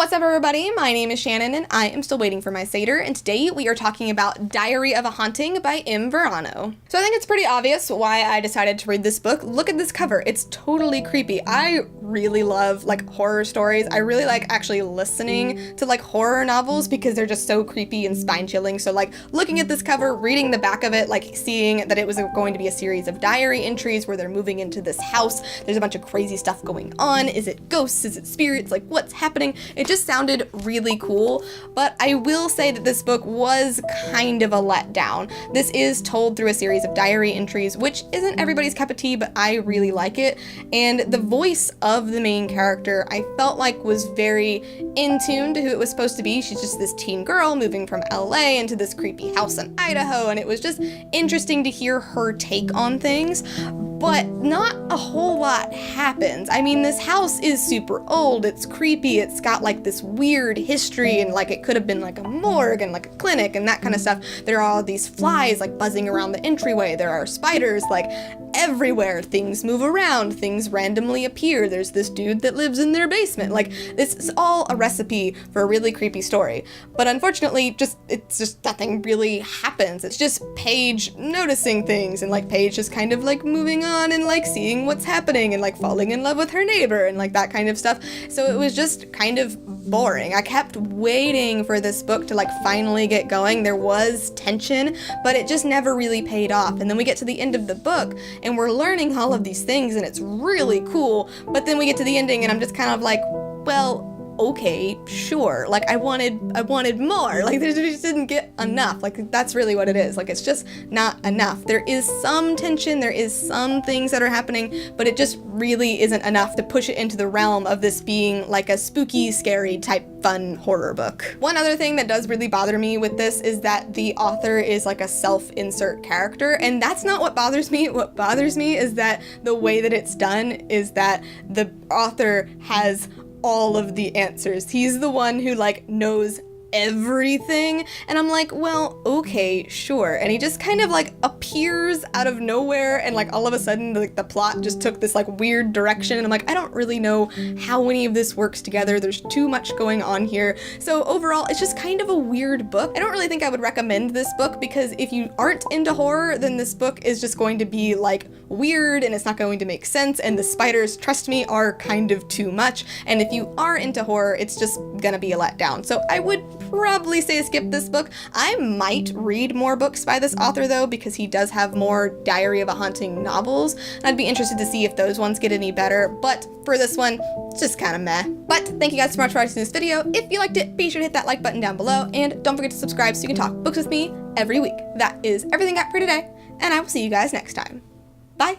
What's up, everybody? My name is Shannon and I am still waiting for my Satyr, and today we are talking about Diary of a Haunting by Verano. So I think it's pretty obvious why I decided to read this book. Look at this cover. It's totally creepy. I really love horror stories. I really like actually listening to horror novels because they're just so creepy and spine-chilling. So looking at this cover, reading the back of it, seeing that it was going to be a series of diary entries where they're moving into this house. There's a bunch of crazy stuff going on. Is it ghosts? Is it spirits? What's happening? It just sounded really cool, but I will say that this book was kind of a letdown. This is told through a series of diary entries, which isn't everybody's cup of tea, but I really like it. And the voice of the main character, I felt was very in tune to who it was supposed to be. She's just this teen girl moving from LA into this creepy house in Idaho, and it was just interesting to hear her take on things. But not a whole lot happens. I mean, this house is super old, it's creepy, it's got this weird history, and it could have been a morgue and a clinic and that kind of stuff. There are all these flies buzzing around the entryway. There are spiders everywhere. Things move around, things randomly appear. There's this dude that lives in their basement. This is all a recipe for a really creepy story. But unfortunately, it's just nothing really happens. It's just Paige noticing things, and Paige just kind of moving on and seeing what's happening and falling in love with her neighbor and that kind of stuff. So it was just kind of boring. I kept waiting for this book to finally get going. There was tension, but it just never really paid off. And then we get to the end of the book and we're learning all of these things and it's really cool, but then we get to the ending and I'm just kind of well, okay, sure. I wanted more. They just didn't get enough. That's really what it is. It's just not enough. There is some tension, there is some things that are happening, but it just really isn't enough to push it into the realm of this being a spooky, scary type fun horror book. One other thing that does really bother me with this is that the author is a self-insert character, and that's not what bothers me. What bothers me is that the way that it's done is that the author has all of the answers. He's the one who knows everything, and I'm well, okay, sure. And he just kind of appears out of nowhere, and all of a sudden the plot just took this weird direction, and I'm I don't really know how any of this works together. There's too much going on here. So overall, it's just kind of a weird book. I don't really think I would recommend this book, because if you aren't into horror, then this book is just going to be weird, and it's not going to make sense, and the spiders, trust me, are kind of too much. And if you are into horror, it's just gonna be a letdown. So I would probably say skip this book. I might read more books by this author though, because he does have more Diary of a Haunting novels, and I'd be interested to see if those ones get any better, but for this one, it's just kind of meh. But thank you guys so much for watching this video. If you liked it, be sure to hit that like button down below, and don't forget to subscribe so you can talk books with me every week. That is everything I got for today, and I will see you guys next time. Bye!